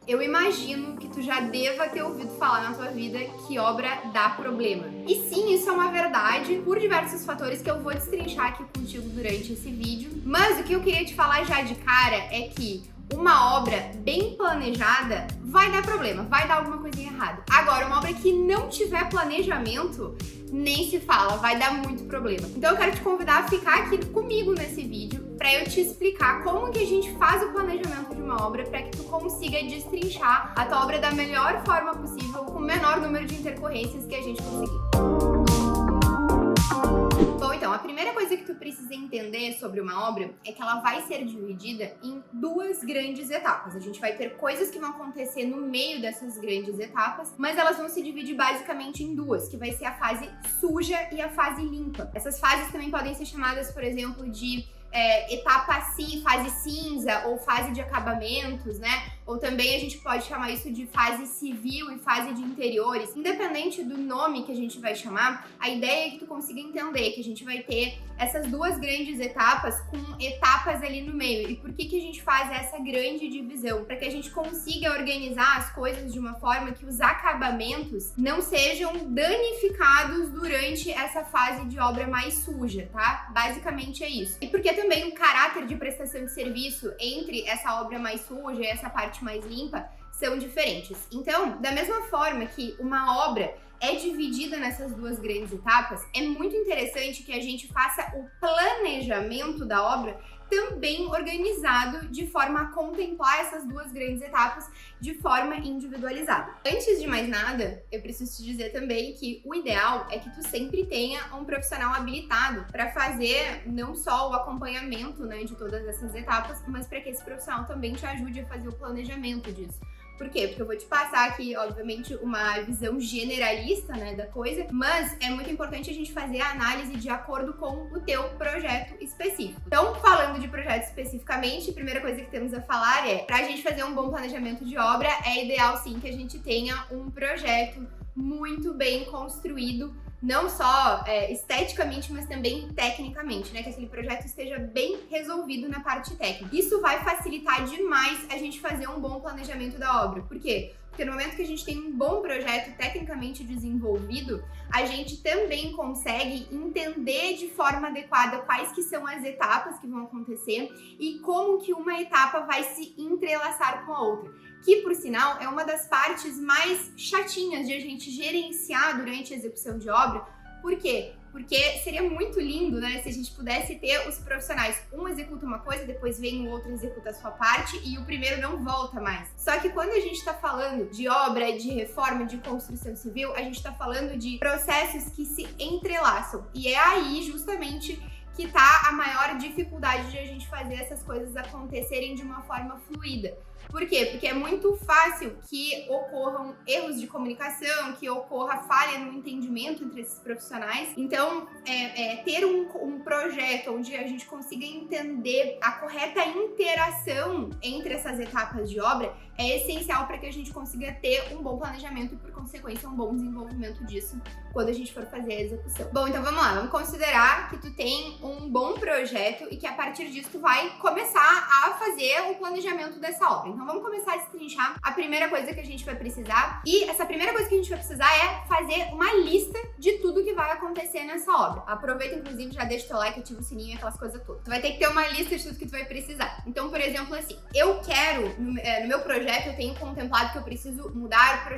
Eu imagino que tu já deva ter ouvido falar na tua vida que obra dá problema. E sim, isso é uma verdade por diversos fatores que eu vou destrinchar aqui contigo durante esse vídeo. Mas o que eu queria te falar já de cara é que uma obra bem planejada vai dar problema, vai dar alguma coisinha errada. Agora, uma obra que não tiver planejamento, nem se fala, vai dar muito problema. Então eu quero te convidar a ficar aqui comigo nesse vídeo para eu te explicar como que a gente faz o planejamento de uma obra para que tu consiga destrinchar a tua obra da melhor forma possível, com o menor número de intercorrências que a gente conseguir. Bom, então, a primeira coisa que tu precisa entender sobre uma obra é que ela vai ser dividida em duas grandes etapas. A gente vai ter coisas que vão acontecer no meio dessas grandes etapas, mas elas vão se dividir basicamente em duas, que vai ser a fase suja e a fase limpa. Essas fases também podem ser chamadas, por exemplo, de etapa fase cinza ou fase de acabamentos, né? Ou também a gente pode chamar isso de fase civil e fase de interiores. Independente do nome que a gente vai chamar, a ideia é que tu consiga entender que a gente vai ter essas duas grandes etapas com etapas ali no meio. E por que que a gente faz essa grande divisão? Para que a gente consiga organizar as coisas de uma forma que os acabamentos não sejam danificados durante essa fase de obra mais suja, tá? Basicamente é isso. E porque também o caráter de prestação de serviço entre essa obra mais suja e essa parte mais limpa são diferentes. Então, da mesma forma que uma obra é dividida nessas duas grandes etapas, é muito interessante que a gente faça o planejamento da obra também organizado de forma a contemplar essas duas grandes etapas de forma individualizada. Antes de mais nada, eu preciso te dizer também que o ideal é que tu sempre tenha um profissional habilitado para fazer não só o acompanhamento, né, de todas essas etapas, mas para que esse profissional também te ajude a fazer o planejamento disso. Por quê? Porque eu vou te passar aqui, obviamente, uma visão generalista, né, da coisa, mas é muito importante a gente fazer a análise de acordo com o teu projeto específico. Então, falando de projeto especificamente, a primeira coisa que temos a falar é, para a gente fazer um bom planejamento de obra, é ideal sim que a gente tenha um projeto muito bem construído, não só esteticamente, mas também tecnicamente, né? Que aquele projeto esteja bem resolvido na parte técnica. Isso vai facilitar demais a gente fazer um bom planejamento da obra. Por quê? Porque no momento que a gente tem um bom projeto tecnicamente desenvolvido, a gente também consegue entender de forma adequada quais que são as etapas que vão acontecer e como que uma etapa vai se entrelaçar com a outra. Que, por sinal, é uma das partes mais chatinhas de a gente gerenciar durante a execução de obra. Por quê? Porque seria muito lindo, né, se a gente pudesse ter os profissionais, um executa uma coisa, depois vem o outro e executa a sua parte e o primeiro não volta mais. Só que quando a gente está falando de obra, de reforma, de construção civil, a gente está falando de processos que se entrelaçam. E é aí, justamente, que tá a maior dificuldade de a gente fazer essas coisas acontecerem de uma forma fluida. Por quê? Porque é muito fácil que ocorram erros de comunicação, que ocorra falha no entendimento entre esses profissionais. Então, ter um projeto onde a gente consiga entender a correta interação entre essas etapas de obra é essencial para que a gente consiga ter um bom planejamento e, por consequência, um bom desenvolvimento disso quando a gente for fazer a execução. Bom, então vamos lá, vamos considerar que tu tem um bom projeto e que a partir disso tu vai começar a fazer o planejamento dessa obra. Então vamos começar a destrinchar a primeira coisa que a gente vai precisar. E essa primeira coisa que a gente vai precisar é fazer uma lista de tudo que vai acontecer nessa obra. Aproveita, inclusive, já deixa o teu like, ativa o sininho e aquelas coisas todas. Tu vai ter que ter uma lista de tudo que tu vai precisar. Então, por exemplo, assim, eu quero, no meu projeto, eu tenho contemplado que eu preciso mudar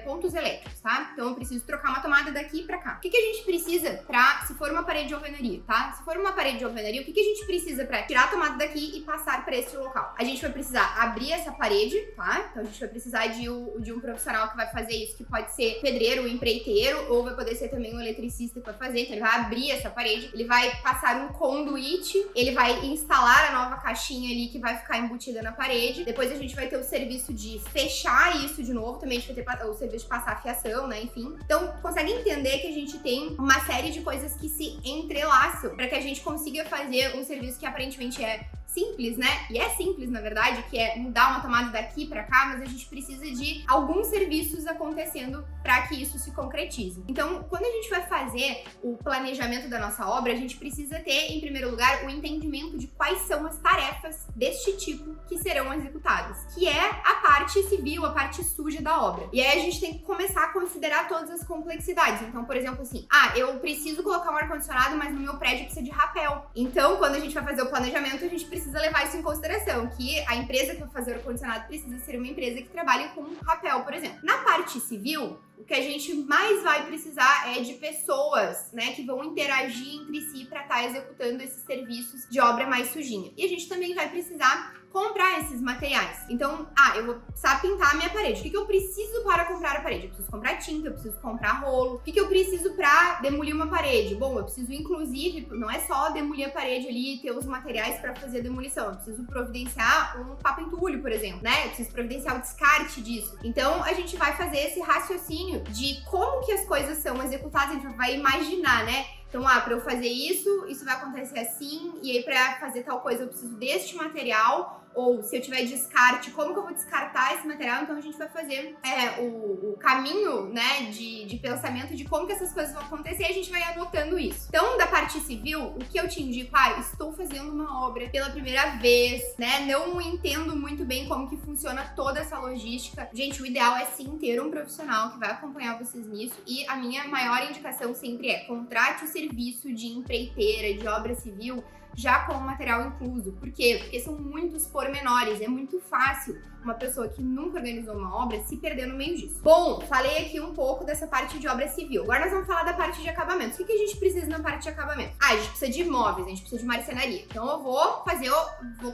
pontos elétricos, tá? Então eu preciso trocar uma tomada daqui pra cá. O que a gente precisa se for uma parede de alvenaria, tá? Se for uma parede de alvenaria, o que a gente precisa pra tirar a tomada daqui e passar pra esse local? A gente vai precisar abrir essa parede, tá? Então a gente vai precisar de um profissional que vai fazer isso, que pode ser pedreiro, empreiteiro, ou vai poder ser também um eletricista que vai fazer. Então ele vai abrir essa parede, ele vai passar um conduíte, ele vai instalar a nova caixinha ali que vai ficar embutida na parede. Depois a gente vai ter o serviço de fechar isso de novo, também a gente vai ter o serviço de passar a fiação, né? Enfim. Então, consegue entender que a gente tem uma série de coisas que se entrelaçam para que a gente consiga fazer um serviço que aparentemente é simples, né? E é simples, na verdade, que é mudar uma tomada daqui pra cá, mas a gente precisa de alguns serviços acontecendo para que isso se concretize. Então, quando a gente vai fazer o planejamento da nossa obra, a gente precisa ter, em primeiro lugar, o entendimento de quais são as tarefas deste tipo que serão executadas, que é a parte civil, a parte suja da obra. E aí a gente tem que começar a considerar todas as complexidades. Então, por exemplo, assim, eu preciso colocar um ar-condicionado, mas no meu prédio precisa de rapel. Então, quando a gente vai fazer o planejamento, a gente precisa levar isso em consideração, que a empresa que vai fazer o ar-condicionado precisa ser uma empresa que trabalhe com rapel, por exemplo. Na parte civil, o que a gente mais vai precisar é de pessoas, né, que vão interagir entre si para estar executando esses serviços de obra mais sujinha. E a gente também vai precisar comprar esses materiais. Então, eu vou precisar pintar a minha parede. O que eu preciso para comprar a parede? Eu preciso comprar tinta, eu preciso comprar rolo. O que eu preciso para demolir uma parede? Bom, eu preciso, inclusive, não é só demolir a parede ali e ter os materiais para fazer a demolição. Eu preciso providenciar um papo-entulho, por exemplo, né? Eu preciso providenciar o descarte disso. Então, a gente vai fazer esse raciocínio de como que as coisas são executadas. A gente vai imaginar, né? Então, para eu fazer isso vai acontecer assim, e aí para fazer tal coisa eu preciso deste material, ou se eu tiver descarte, como que eu vou descartar esse material? Então a gente vai fazer o caminho, né, de pensamento de como que essas coisas vão acontecer, e a gente vai anotando isso. Então, da parte civil, o que eu te indico? Estou fazendo uma obra pela primeira vez, né, não entendo muito bem como que funciona toda essa logística. Gente, o ideal é sim ter um profissional que vai acompanhar vocês nisso, e a minha maior indicação sempre é: contrate o serviço de empreiteira, de obra civil, já com o material incluso. Por quê? Porque são muitos pormenores, é muito fácil uma pessoa que nunca organizou uma obra se perder no meio disso. Bom, falei aqui um pouco dessa parte de obra civil. Agora nós vamos falar da parte de acabamentos. O que a gente precisa na parte de acabamento? A gente precisa de móveis, a gente precisa de marcenaria. Então eu vou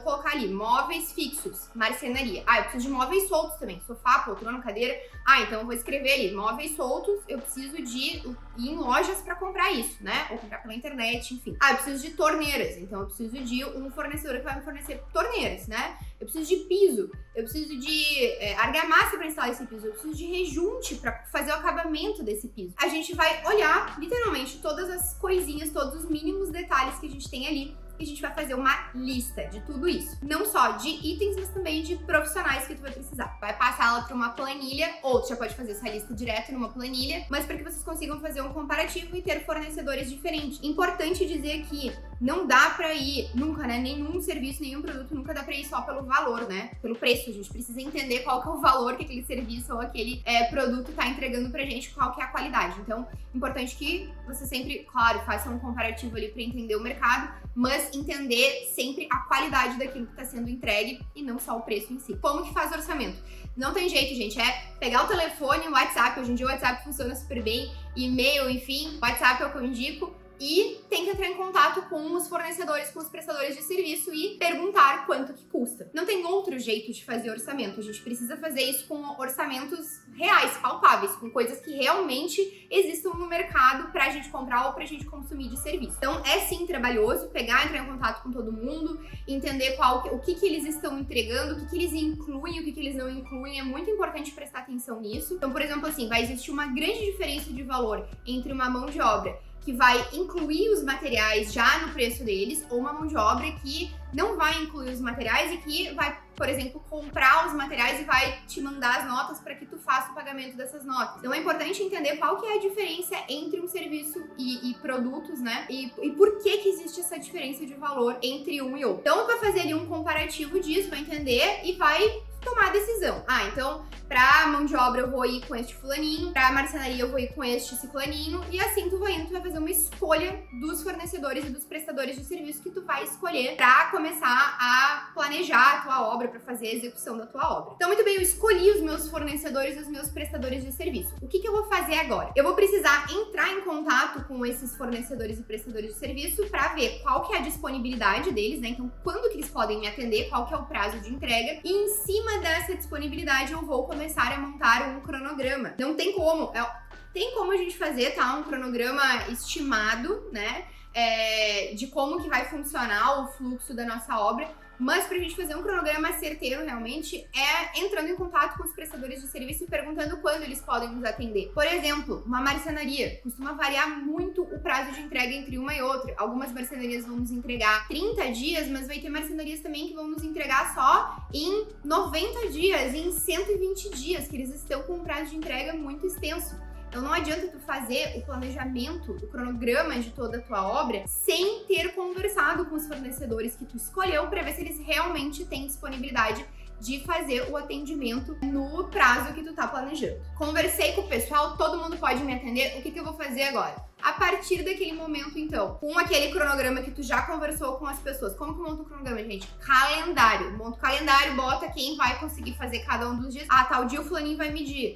colocar ali móveis fixos, marcenaria. Eu preciso de móveis soltos também, sofá, poltrona, cadeira. Então eu vou escrever ali, móveis soltos, eu preciso de ir em lojas para comprar isso, né? Ou comprar pela internet, enfim. Eu preciso de torneiras, então eu preciso de um fornecedor que vai me fornecer torneiras, né? Eu preciso de piso, eu preciso de argamassa para instalar esse piso, eu preciso de rejunte para fazer o acabamento desse piso. A gente vai olhar, literalmente, todas as coisinhas, todos os mínimos detalhes que a gente tem ali, e a gente vai fazer uma lista de tudo isso. Não só de itens, mas também de profissionais que tu vai precisar. Vai passar ela para uma planilha, ou tu já pode fazer essa lista direto numa planilha, mas para que vocês consigam fazer um comparativo e ter fornecedores diferentes. Importante dizer que não dá pra ir nunca, né? Nenhum serviço, nenhum produto nunca dá pra ir só pelo valor, né? Pelo preço. A gente precisa entender qual que é o valor que aquele serviço ou aquele produto tá entregando pra gente, qual que é a qualidade. Então, importante que você sempre, claro, faça um comparativo ali pra entender o mercado, mas entender sempre a qualidade daquilo que tá sendo entregue e não só o preço em si. Como que faz orçamento? Não tem jeito, gente, é pegar o telefone, o WhatsApp. Hoje em dia o WhatsApp funciona super bem, e-mail, enfim, WhatsApp é o que eu indico. E tem que entrar em contato com os fornecedores, com os prestadores de serviço e perguntar quanto que custa. Não tem outro jeito de fazer orçamento. A gente precisa fazer isso com orçamentos reais, palpáveis, com coisas que realmente existam no mercado pra gente comprar ou pra gente consumir de serviço. Então é sim trabalhoso entrar em contato com todo mundo, entender o que eles estão entregando, o que eles incluem, o que eles não incluem. É muito importante prestar atenção nisso. Então, por exemplo, assim, vai existir uma grande diferença de valor entre uma mão de obra que vai incluir os materiais já no preço deles, ou uma mão de obra que não vai incluir os materiais e que vai, por exemplo, comprar os materiais e vai te mandar as notas para que tu faça o pagamento dessas notas. Então é importante entender qual que é a diferença entre um serviço e produtos, né? E por que existe essa diferença de valor entre um e outro. Então, vai fazer ali um comparativo disso, vai entender e vai tomar a decisão. Então, pra mão de obra eu vou ir com este fulaninho, pra marcenaria eu vou ir com este ciclaninho, e assim tu vai fazer uma escolha dos fornecedores e dos prestadores de serviço que tu vai escolher pra começar a planejar a tua obra, pra fazer a execução da tua obra. Então, muito bem, eu escolhi os meus fornecedores e os meus prestadores de serviço. O que eu vou fazer agora? Eu vou precisar entrar em contato com esses fornecedores e prestadores de serviço pra ver qual que é a disponibilidade deles, né? Então, quando que eles podem me atender, qual que é o prazo de entrega, e em cima dessa disponibilidade eu vou começar a montar um cronograma. Não tem como, tem como a gente fazer, tá? Um cronograma estimado, né? De como que vai funcionar o fluxo da nossa obra, Mas pra gente fazer um cronograma certeiro realmente é entrando em contato com os prestadores de serviço e perguntando quando eles podem nos atender. Por exemplo, uma marcenaria costuma variar muito o prazo de entrega entre uma e outra. Algumas marcenarias vão nos entregar 30 dias, mas vai ter marcenarias também que vão nos entregar só em 90 dias, em 120 dias, que eles estão com um prazo de entrega muito extenso. Então não adianta tu fazer o planejamento, o cronograma de toda a tua obra sem ter conversado com os fornecedores que tu escolheu para ver se eles realmente têm disponibilidade de fazer o atendimento no prazo que tu tá planejando. Conversei com o pessoal, todo mundo pode me atender, o que eu vou fazer agora? A partir daquele momento, então, com aquele cronograma que tu já conversou com as pessoas, como que monta o cronograma, gente? Calendário. Monta o calendário, bota quem vai conseguir fazer cada um dos dias. Ah, tal dia o fulaninho vai medir.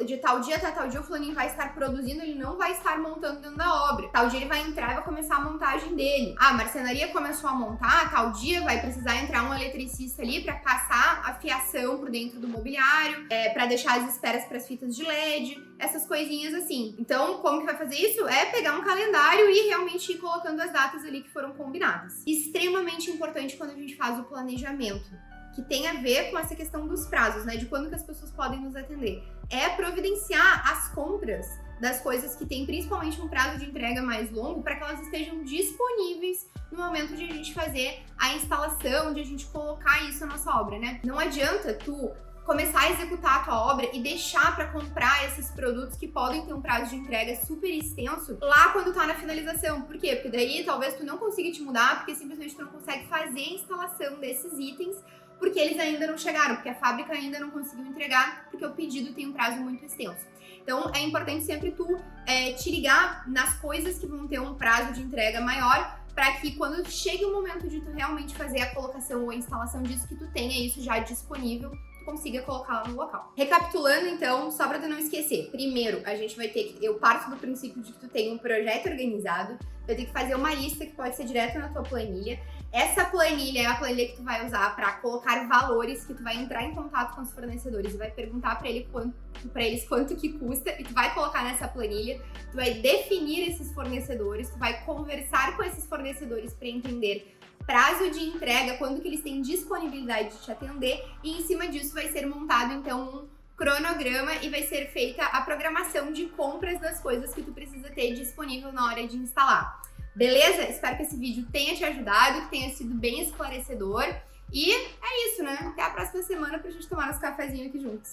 De tal dia até tal dia o fulaninho vai estar produzindo, ele não vai estar montando dentro da obra. Tal dia ele vai entrar e vai começar a montagem dele. Ah, a marcenaria começou a montar, tal dia vai precisar entrar um eletricista ali para passar a fiação por dentro do mobiliário, para deixar as esperas para as fitas de LED, essas coisinhas assim. Então, como que vai fazer isso? É pegar um calendário e realmente ir colocando as datas ali que foram combinadas. Extremamente importante quando a gente faz o planejamento, que tem a ver com essa questão dos prazos, né? De quando que as pessoas podem nos atender. É providenciar as compras das coisas que tem principalmente um prazo de entrega mais longo para que elas estejam disponíveis no momento de a gente fazer a instalação, de a gente colocar isso na nossa obra, né? Não adianta tu começar a executar a tua obra e deixar para comprar esses produtos que podem ter um prazo de entrega super extenso lá quando tá na finalização. Por quê? Porque daí talvez tu não consiga te mudar, porque simplesmente tu não consegue fazer a instalação desses itens porque eles ainda não chegaram, porque a fábrica ainda não conseguiu entregar, porque o pedido tem um prazo muito extenso. Então é importante sempre tu te ligar nas coisas que vão ter um prazo de entrega maior, para que quando chegue o momento de tu realmente fazer a colocação ou a instalação disso, que tu tenha isso já disponível, consiga colocar lá no local. Recapitulando, então, só para tu não esquecer. Primeiro, a gente vai ter que... Eu parto do princípio de que tu tem um projeto organizado, vai ter que fazer uma lista que pode ser direto na tua planilha. Essa planilha é a planilha que tu vai usar para colocar valores, que tu vai entrar em contato com os fornecedores e vai perguntar para eles quanto que custa, e tu vai colocar nessa planilha, tu vai definir esses fornecedores, tu vai conversar com esses fornecedores para entender prazo de entrega, quando que eles têm disponibilidade de te atender, e em cima disso vai ser montado então um cronograma e vai ser feita a programação de compras das coisas que tu precisa ter disponível na hora de instalar. Beleza? Espero que esse vídeo tenha te ajudado, que tenha sido bem esclarecedor, e é isso, né? Até a próxima semana pra gente tomar nosso cafezinho aqui juntos.